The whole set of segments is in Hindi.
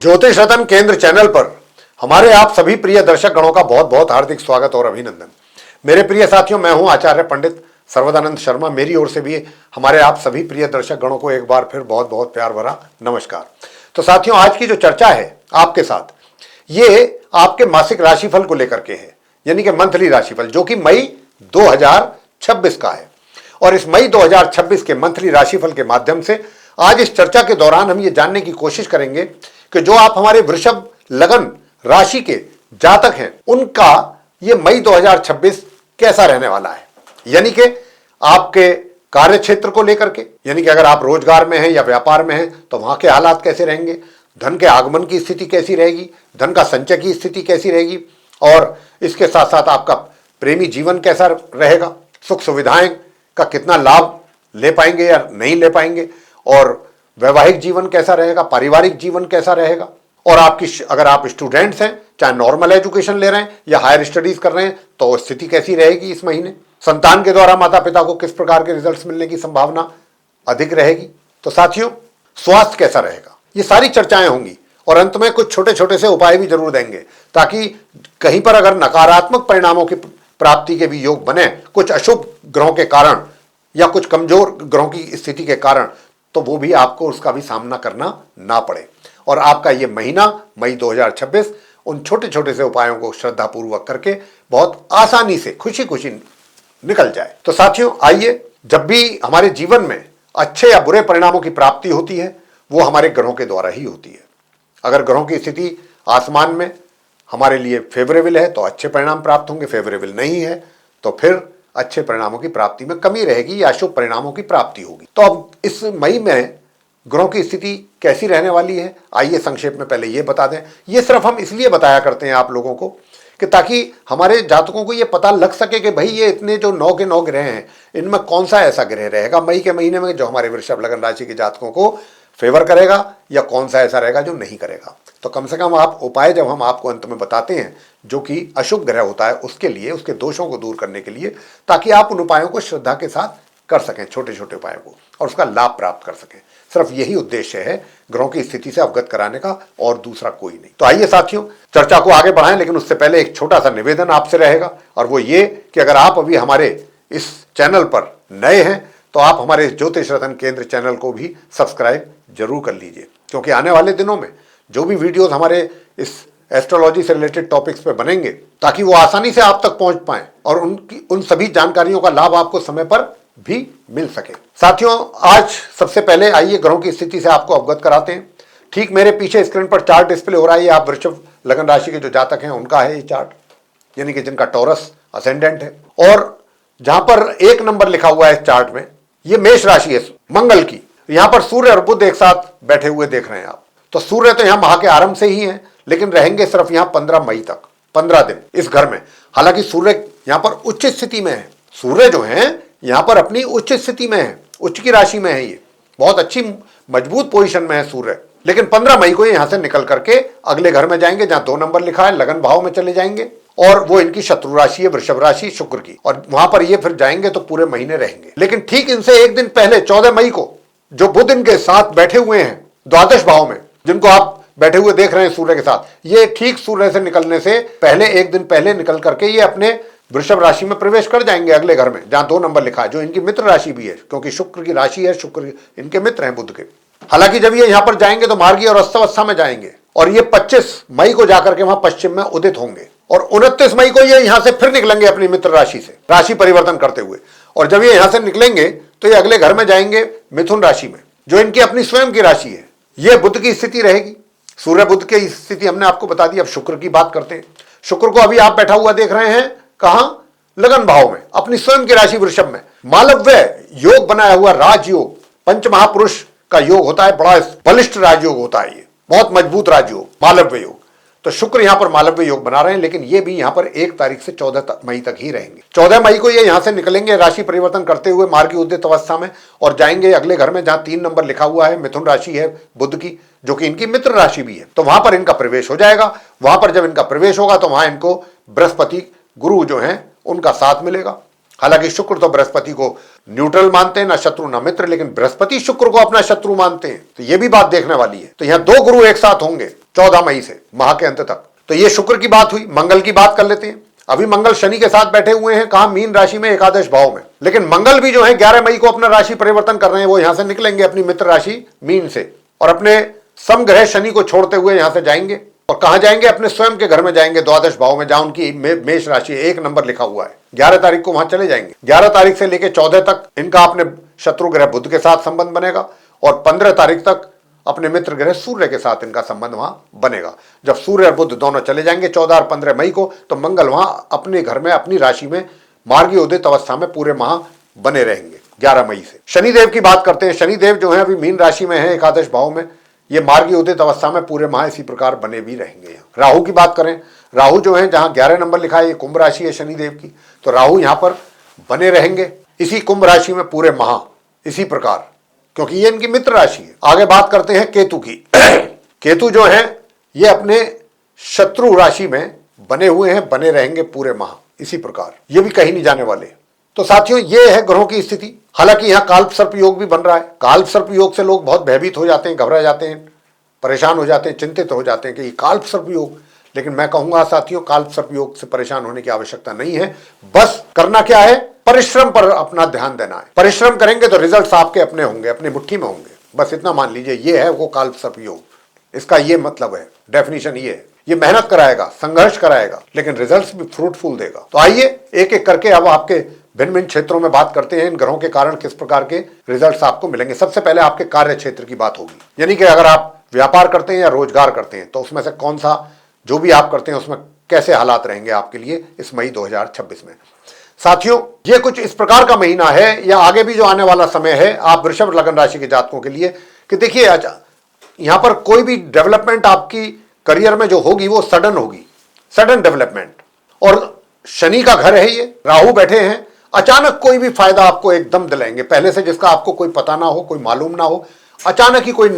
ज्योतिष रतन केंद्र चैनल पर हमारे आप सभी प्रिय दर्शक गणों का बहुत बहुत हार्दिक स्वागत और अभिनंदन। मेरे प्रिय साथियों, मैं हूं आचार्य पंडित सर्वदानंद शर्मा। मेरी ओर से भी हमारे आप सभी प्रिय दर्शक गणों को एक बार फिर बहुत बहुत प्यार भरा नमस्कार। तो साथियों, आज की जो चर्चा है आपके साथ, ये आपके मासिक राशिफल को लेकर के है, यानी कि मंथली राशिफल, जो कि मई 2026 का है। और इस मई 2026 के मंथली राशिफल के माध्यम से आज इस चर्चा के दौरान हम ये जानने की कोशिश करेंगे कि जो आप हमारे वृषभ लगन राशि के जातक हैं, उनका ये मई 2026 कैसा रहने वाला है। यानी कि आपके कार्य क्षेत्र को लेकर के, यानी कि अगर आप रोजगार में हैं या व्यापार में हैं तो वहां के हालात कैसे रहेंगे, धन के आगमन की स्थिति कैसी रहेगी, धन का संचय की स्थिति कैसी रहेगी, और इसके साथ साथ आपका प्रेमी जीवन कैसा रहेगा, सुख सुविधाएं का कितना लाभ ले पाएंगे या नहीं ले पाएंगे, और वैवाहिक जीवन कैसा रहेगा, पारिवारिक जीवन कैसा रहेगा, और आपकी अगर आप स्टूडेंट्स हैं, चाहे नॉर्मल एजुकेशन ले रहे हैं या हायर स्टडीज कर रहे हैं, तो स्थिति कैसी रहेगी इस महीने। संतान के द्वारा माता पिता को किस प्रकार के रिजल्ट्स मिलने की संभावना अधिक रहेगी। तो साथियों, स्वास्थ्य कैसा रहेगा, ये सारी चर्चाएं होंगी। और अंत में कुछ छोटे छोटे से उपाय भी जरूर देंगे, ताकि कहीं पर अगर नकारात्मक परिणामों की प्राप्ति के भी योग बने, कुछ अशुभ ग्रहों के कारण या कुछ कमजोर ग्रहों की स्थिति के कारण, तो वो भी आपको उसका भी सामना करना ना पड़े, और आपका ये महीना मई 2026 उन छोटे छोटे से उपायों को श्रद्धापूर्वक करके बहुत आसानी से खुशी खुशी निकल जाए। तो साथियों, आइए, जब भी हमारे जीवन में अच्छे या बुरे परिणामों की प्राप्ति होती है, वो हमारे ग्रहों के द्वारा ही होती है। अगर ग्रहों की स्थिति आसमान में हमारे लिए फेवरेबल है तो अच्छे परिणाम प्राप्त होंगे, फेवरेबल नहीं है तो फिर अच्छे परिणामों की प्राप्ति में कमी रहेगी या अशुभ परिणामों की प्राप्ति होगी। तो अब इस मई में ग्रहों की स्थिति कैसी रहने वाली है, आइए संक्षेप में पहले ये बता दें। ये सिर्फ हम इसलिए बताया करते हैं आप लोगों को कि ताकि हमारे जातकों को ये पता लग सके कि भाई ये इतने जो 9 के 9 ग्रह हैं, इनमें कौन सा ऐसा ग्रह रहेगा मई के महीने में जो हमारे वृषभ लगन राशि के जातकों को फेवर करेगा, या कौन सा ऐसा रहेगा जो नहीं करेगा। तो कम से कम आप उपाय जब हम आपको अंत में बताते हैं, जो कि अशुभ ग्रह होता है उसके लिए, उसके दोषों को दूर करने के लिए, ताकि आप उन उपायों को श्रद्धा के साथ कर सकें, छोटे छोटे उपायों को, और उसका लाभ प्राप्त कर सकें। सिर्फ यही उद्देश्य है ग्रहों की स्थिति से अवगत कराने का, और दूसरा कोई नहीं। तो आइए साथियों, चर्चा को आगे बढ़ाएं, लेकिन उससे पहले एक छोटा सा निवेदन आपसे रहेगा, और वो ये कि अगर आप अभी हमारे इस चैनल पर नए हैं तो आप हमारे ज्योतिष रतन केंद्र चैनल को भी सब्सक्राइब जरूर कर लीजिए, क्योंकि आने वाले दिनों में जो भी वीडियोस हमारे इस एस्ट्रोलॉजी से रिलेटेड टॉपिक्स पे बनेंगे, ताकि वो आसानी से आप तक पहुंच पाएं और उन सभी जानकारियों का लाभ आपको समय पर भी मिल सके। साथियों, आज सबसे पहले आइए ग्रहों की स्थिति से आपको अवगत कराते हैं। ठीक मेरे पीछे स्क्रीन पर चार्ट डिस्प्ले हो रहा है, आप वृषभ लगन राशि के जो जातक हैं उनका है ये चार्ट, यानी कि जिनका टॉरस असेंडेंट है। और जहां पर 1 नंबर लिखा हुआ है चार्ट में, ये मेष राशि है मंगल की। यहां पर सूर्य और बुध एक साथ बैठे हुए देख रहे हैं आप। तो सूर्य तो यहां माह के आरंभ से ही है, लेकिन रहेंगे सिर्फ यहां 15 मई तक, 15 दिन इस घर में। हालांकि सूर्य यहां पर उच्च स्थिति में है, सूर्य जो है यहां पर अपनी उच्च स्थिति में है, उच्च की राशि में है, ये बहुत अच्छी मजबूत पोजीशन में है सूर्य। लेकिन 15 मई को यहां से निकल करके अगले घर में जाएंगे, जहां 2 नंबर लिखा है, लगन भाव में चले जाएंगे, और वो इनकी शत्रु राशि है वृषभ राशि शुक्र की, और वहां पर ये फिर जाएंगे तो पूरे महीने रहेंगे। लेकिन ठीक इनसे एक दिन पहले 14 मई को जो बुध इनके साथ बैठे हुए हैं द्वादश भाव में, जिनको आप बैठे हुए देख रहे हैं सूर्य के साथ, ये ठीक सूर्य से निकलने से पहले एक दिन पहले निकल करके ये अपने वृषभ राशि में प्रवेश कर जाएंगे, अगले घर में जहां 2 नंबर लिखा है, जो इनकी मित्र राशि भी है, क्योंकि शुक्र की राशि है, शुक्र इनके मित्र हैं बुध के। हालांकि जब ये यहां पर जाएंगे तो मार्गी और अस्तवस्था में जाएंगे, और ये 25 मई को जाकर के वहां पश्चिम में उदित होंगे, और 29 मई को ये यहां से फिर निकलेंगे अपनी मित्र राशि से, राशि परिवर्तन करते हुए। और जब ये यहां से निकलेंगे तो ये अगले घर में जाएंगे मिथुन राशि में, जो इनकी अपनी स्वयं की राशि है। ये बुध की स्थिति रहेगी, सूर्य बुध की स्थिति हमने आपको बता दी। अब शुक्र की बात करते हैं। शुक्र को अभी आप बैठा हुआ देख रहे हैं कहां, लगन भाव में, अपनी स्वयं की राशि वृषभ में। मालव्य योग बनाया हुआ राजयोग, पंच महापुरुष का योग होता है, बड़ा बलिष्ठ राजयोग होता है, ये बहुत मजबूत राजयोग मालव्य योग। तो शुक्र यहां पर मालव्य योग बना रहे हैं, लेकिन ये भी यहां पर 1 तारीख से 14 मई तक ही रहेंगे। 14 मई को ये यहां से निकलेंगे राशि परिवर्तन करते हुए मार्गी उदित अवस्था में, और जाएंगे अगले घर में जहां 3 नंबर लिखा हुआ है, मिथुन राशि है बुध की, जो कि इनकी मित्र राशि भी है। तो वहां पर इनका प्रवेश हो जाएगा। वहां पर जब इनका प्रवेश होगा तो वहां इनको बृहस्पति गुरु जो है उनका साथ मिलेगा। हालांकि शुक्र तो बृहस्पति को न्यूट्रल मानते हैं, ना शत्रु ना मित्र, लेकिन बृहस्पति शुक्र को अपना शत्रु मानते हैं, तो यह भी बात देखने वाली है। तो यहां 2 गुरु एक साथ होंगे 14 मई से माह के अंत तक। तो ये शुक्र की बात हुई। मंगल की बात कर लेते हैं। अभी मंगल शनि के साथ बैठे हुए हैं, कहा मीन राशि में एकादश भाव में, लेकिन मंगल भी जो है 11 मई को अपना राशि परिवर्तन कर रहे हैं। वो यहां से निकलेंगे अपनी मित्र राशि मीन से और अपने समग्रह शनि को छोड़ते हुए यहां से जाएंगे। और कहां जाएंगे? अपने स्वयं के घर में जाएंगे, द्वादश भाव में, जहां उनकी मेष राशि 1 नंबर लिखा हुआ है। 11 तारीख को वहां चले जाएंगे। 11 तारीख से लेकर 14 तक इनका अपने शत्रु ग्रह बुध के साथ संबंध बनेगा और 15 तारीख तक अपने मित्र ग्रह सूर्य के साथ इनका संबंध वहां बनेगा। जब सूर्य और बुध दोनों चले जाएंगे 14 और 15 मई को, तो मंगल वहां अपने घर में अपनी राशि में मार्गी उदित अवस्था में पूरे माह बने रहेंगे 11 मई से। शनिदेव की बात करते हैं। शनिदेव जो है अभी मीन राशि में है, एकादश भाव में, ये मार्गी उदित अवस्था में पूरे माह इसी प्रकार बने भी रहेंगे। राहु की बात करें, राहु जो है जहां 11 नंबर लिखा है, ये कुंभ राशि है शनिदेव की, तो राहु यहां पर बने रहेंगे इसी कुंभ राशि में पूरे माह इसी प्रकार, क्योंकि ये इनकी मित्र राशि है। आगे बात करते हैं केतु की। केतु जो है ये अपने शत्रु राशि में बने हुए हैं, बने रहेंगे पूरे माह इसी प्रकार, ये भी कहीं नहीं जाने वाले। तो साथियों ये है ग्रहों की स्थिति। हालांकि यहाँ काल्प सर्प योग भी बन रहा है। काल्प सर्प योग से लोग बहुत भयभीत हो जाते हैं, घबरा जाते हैं, परेशान हो जाते हैं, चिंतित हो जाते हैं कि ये काल्प सर्प योग, लेकिन मैं कहूंगा साथियों काल्प सर्प योग से परेशान होने की आवश्यकता नहीं है। बस करना क्या है? परिश्रम पर अपना ध्यान देना है। परिश्रम करेंगे तो रिजल्ट्स आपके अपने होंगे, अपनी मुट्ठी में होंगे। बस इतना मान लीजिए, ये है वो काल्प सर्प योग। इसका ये मतलब है, डेफिनेशन ये है। ये मेहनत कराएगा, संघर्ष कराएगा, लेकिन रिजल्ट्स भी फ्रूटफुल देगा। तो आइए एक एक करके अब आपके भिन्न भिन्न क्षेत्रों में बात करते हैं, इन ग्रहों के कारण किस प्रकार के रिजल्ट्स आपको मिलेंगे। सबसे पहले आपके कार्य क्षेत्र की बात होगी, यानी कि अगर आप व्यापार करते हैं या रोजगार करते हैं तो उसमें से कौन सा जो भी आप करते हैं उसमें कैसे हालात रहेंगे आपके लिए इस मई 2026 में। साथियों ये कुछ इस प्रकार का महीना है या आगे भी जो आने वाला समय है आप वृषभ लग्न राशि के जातकों के लिए, कि देखिए यहां पर कोई भी डेवलपमेंट आपकी करियर में जो होगी वो सडन होगी, सडन डेवलपमेंट। और शनि का घर है ये, राहु बैठे हैं, अचानक कोई भी फायदा आपको एकदम दिलाएंगे, पहले से जिसका आपको कोई पता ना हो, कोई मालूम ना हो, अचानक ही कोई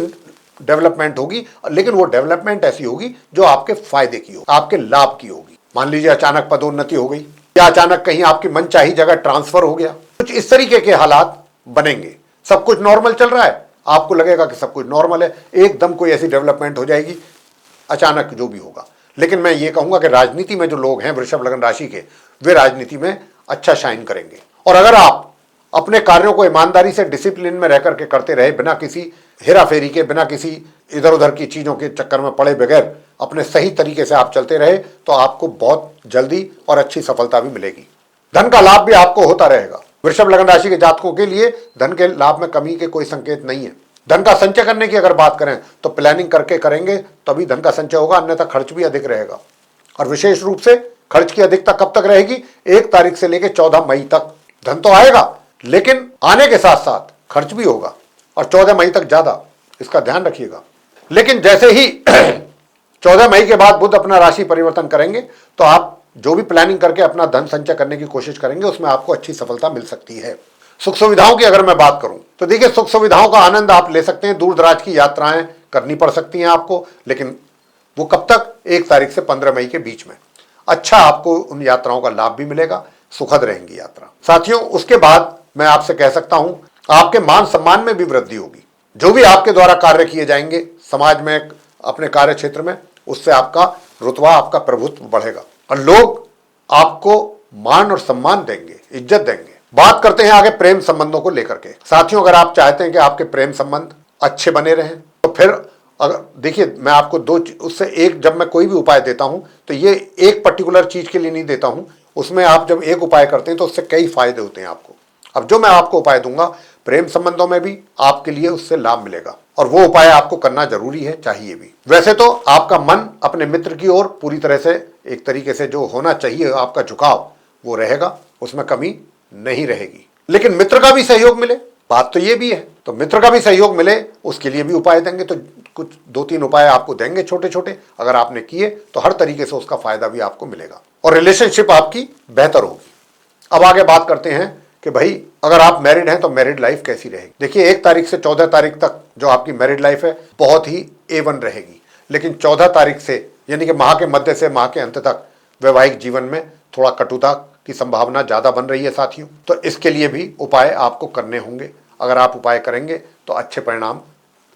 डेवलपमेंट होगी। लेकिन वो डेवलपमेंट ऐसी होगी जो आपके फायदे की होगी, आपके लाभ की होगी। मान लीजिए अचानक पदोन्नति हो गई या अचानक कहीं आपकी मनचाही जगह ट्रांसफर हो गया, कुछ इस तरीके के हालात बनेंगे। सब कुछ नॉर्मल चल रहा है, आपको लगेगा कि सब कुछ नॉर्मल है, एकदम कोई ऐसी डेवलपमेंट हो जाएगी अचानक जो भी होगा। लेकिन मैं ये कहूंगा कि राजनीति में जो लोग हैं वृषभ लग्न राशि के, वे राजनीति में अच्छा शाइन करेंगे। और अगर आप अपने कार्यों को ईमानदारी से डिसिप्लिन में रह करके करते रहे, बिना किसी हेराफेरी के, बिना किसी इधर उधर की चीजों के चक्कर में पड़े बगैर अपने सही तरीके से आप चलते रहे, तो आपको बहुत जल्दी और अच्छी सफलता भी मिलेगी। धन का लाभ भी आपको होता रहेगा। वृषभ लग्न राशि के जातकों के लिए धन के लाभ में कमी के कोई संकेत नहीं है। धन का संचय करने की अगर बात करें तो प्लानिंग करके करेंगे तभी धन का संचय होगा, अन्यथा खर्च भी अधिक रहेगा। और विशेष रूप से खर्च की अधिकता कब तक रहेगी? 1 तारीख से लेकर 14 मई तक। धन तो आएगा लेकिन आने के साथ साथ खर्च भी होगा, और 14 मई तक ज्यादा, इसका ध्यान रखिएगा। लेकिन जैसे ही 14 मई के बाद बुध अपना राशि परिवर्तन करेंगे तो आप जो भी प्लानिंग करके अपना धन संचय करने की कोशिश करेंगे उसमें आपको अच्छी सफलता मिल सकती है। सुख सुविधाओं की अगर मैं बात करूं तो देखिए सुख सुविधाओं का आनंद आप ले सकते हैं। दूर दराज की यात्राएं करनी पड़ सकती हैं आपको, लेकिन वो कब तक? 1 तारीख से 15 मई के बीच में। अच्छा आपको उन यात्राओं का लाभ भी मिलेगा, सुखद रहेंगी यात्रा। साथियों उसके बाद मैं आपसे कह सकता हूं आपके मान सम्मान में भी वृद्धि होगी। जो भी आपके द्वारा कार्य किए जाएंगे समाज में, अपने कार्य क्षेत्र में, उससे आपका रुतबा, आपका प्रभुत्व बढ़ेगा और लोग आपको मान और सम्मान देंगे, इज्जत देंगे। बात करते हैं आगे प्रेम संबंधों को लेकर के। साथियों अगर आप चाहते हैं कि आपके प्रेम संबंध अच्छे बने रहें तो फिर अगर देखिए मैं आपको उससे एक, जब मैं कोई भी उपाय देता हूं तो ये एक पर्टिकुलर चीज के लिए नहीं देता हूं, उसमें आप जब एक उपाय करते हैं तो उससे कई फायदे होते हैं आपको। अब जो मैं आपको उपाय दूंगा प्रेम संबंधों में भी आपके लिए उससे लाभ मिलेगा, और वो उपाय आपको करना जरूरी है, चाहिए भी। वैसे तो आपका मन अपने मित्र की ओर पूरी तरह से, एक तरीके से जो होना चाहिए आपका झुकाव, वो रहेगा, उसमें कमी नहीं रहेगी। लेकिन मित्र का भी सहयोग मिले, बात तो ये भी है, तो मित्र का भी सहयोग मिले उसके लिए भी उपाय देंगे। तो कुछ 2-3 उपाय आपको देंगे छोटे छोटे, अगर आपने किए तो हर तरीके से उसका फायदा भी आपको मिलेगा और रिलेशनशिप आपकी बेहतर होगी। अब आगे बात करते हैं कि भाई अगर आप मैरिड हैं तो मैरिड लाइफ कैसी रहेगी। देखिए 1 तारीख से 14 तारीख तक जो आपकी मैरिड लाइफ है बहुत ही A1 रहेगी, लेकिन 14 तारीख से यानी कि माह के मध्य से माह के अंत तक वैवाहिक जीवन में थोड़ा कटुता की संभावना ज़्यादा बन रही है साथियों। तो इसके लिए भी उपाय आपको करने होंगे। अगर आप उपाय करेंगे तो अच्छे परिणाम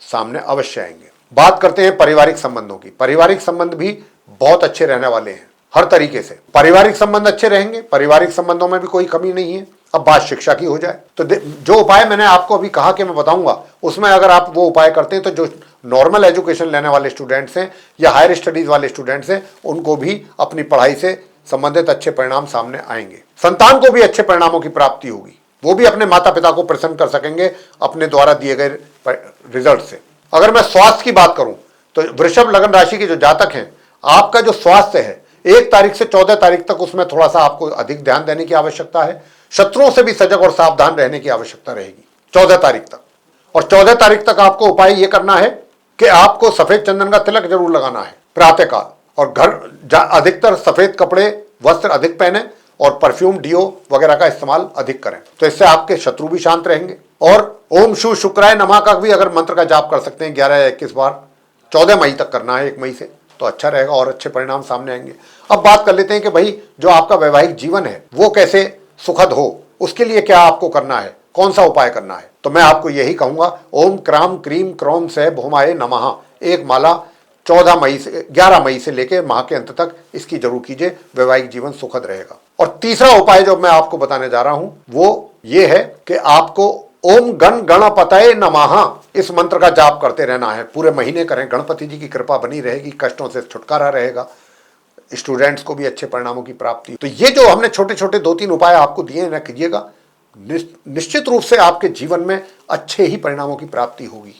सामने अवश्य आएंगे। बात करते हैं पारिवारिक संबंधों की। पारिवारिक संबंध भी बहुत अच्छे रहने वाले हैं हर तरीके से। पारिवारिक संबंध अच्छे रहेंगे, पारिवारिक संबंधों में भी कोई कमी नहीं है। अब बात शिक्षा की हो जाए तो जो उपाय मैंने आपको अभी कहा कि मैं बताऊंगा, उसमें अगर आप वो उपाय करते हैं तो जो नॉर्मल एजुकेशन लेने वाले स्टूडेंट्स हैं या हायर स्टडीज वाले स्टूडेंट्स हैं, उनको भी अपनी पढ़ाई से संबंधित अच्छे परिणाम सामने आएंगे। संतान को भी अच्छे परिणामों की प्राप्ति होगी, वो भी अपने माता पिता को प्रसन्न कर सकेंगे अपने द्वारा दिए गए रिजल्ट से। अगर मैं स्वास्थ्य की बात करूं तो वृषभ लगन राशि के जो जातक हैं, आपका जो स्वास्थ्य है 1 तारीख से 14 तारीख तक उसमें थोड़ा सा आपको अधिक ध्यान देने की आवश्यकता है। शत्रुओं से भी सजग और सावधान रहने की आवश्यकता रहेगी 14 तारीख तक। और 14 तारीख तक आपको उपाय यह करना है कि आपको सफेद चंदन का तिलक जरूर लगाना है प्रातःकाल, और घर अधिकतर सफेद कपड़े वस्त्र अधिक पहने और परफ्यूम डीओ वगैरह का इस्तेमाल अधिक करें। तो इससे आपके शत्रु भी शांत रहेंगे। और ओम शु शुक्राय नमः का भी अगर मंत्र का जाप कर सकते हैं 11 या 21 बार, 14 मई तक करना है, 1 मई से, तो अच्छा रहेगा और अच्छे परिणाम सामने आएंगे। अब बात कर लेते हैं कि भाई जो आपका वैवाहिक जीवन है वो कैसे सुखद हो, उसके लिए क्या आपको करना है, कौन सा उपाय करना है। तो मैं आपको यही कहूंगा, ओम क्राम क्रीम क्रोम से भौमाय नमः, एक माला 11 मई से लेकर माह के अंत तक इसकी जरूर कीजिए, वैवाहिक जीवन सुखद रहेगा। और तीसरा उपाय जो मैं आपको बताने जा रहा हूं वो ये है कि आपको ओम गण गणपतये नमः इस मंत्र का जाप करते रहना है, पूरे महीने करें। गणपति जी की कृपा बनी रहेगी, कष्टों से छुटकारा रहेगा, स्टूडेंट्स को भी अच्छे परिणामों की प्राप्ति। तो ये जो हमने छोटे छोटे 2-3 उपाय आपको दिए ना, कीजिएगा, निश्चित रूप से आपके जीवन में अच्छे ही परिणामों की प्राप्ति होगी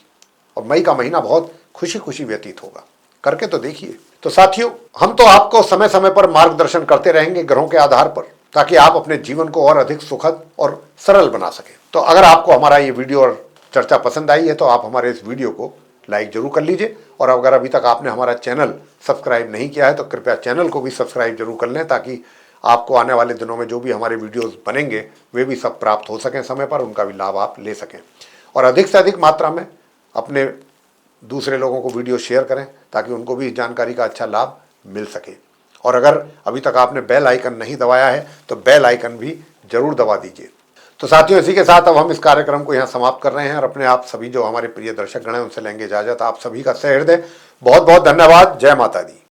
और मई का महीना बहुत खुशी खुशी व्यतीत होगा। करके तो देखिए। तो साथियों, हम तो आपको समय समय पर मार्गदर्शन करते रहेंगे ग्रहों के आधार पर, ताकि आप अपने जीवन को और अधिक सुखद और सरल बना सकें। तो अगर आपको हमारा ये वीडियो और चर्चा पसंद आई है तो आप हमारे इस वीडियो को लाइक जरूर कर लीजिए, और अगर अभी तक आपने हमारा चैनल सब्सक्राइब नहीं किया है तो कृपया चैनल को भी सब्सक्राइब जरूर कर लें, ताकि आपको आने वाले दिनों में जो भी हमारे वीडियोस बनेंगे वे भी सब प्राप्त हो सकें समय पर, उनका भी लाभ आप ले सकें। और अधिक से अधिक मात्रा में अपने दूसरे लोगों को वीडियो शेयर करें ताकि उनको भी इस जानकारी का अच्छा लाभ मिल सके। और अगर अभी तक आपने बेल आइकन नहीं दबाया है तो बेल आइकन भी जरूर दबा दीजिए। तो साथियों, इसी के साथ अब हम इस कार्यक्रम को यहाँ समाप्त कर रहे हैं और अपने आप सभी जो हमारे प्रिय दर्शक गण हैं उनसे लेंगे इजाजत। आप सभी का सहृदय बहुत बहुत धन्यवाद। जय माता दी।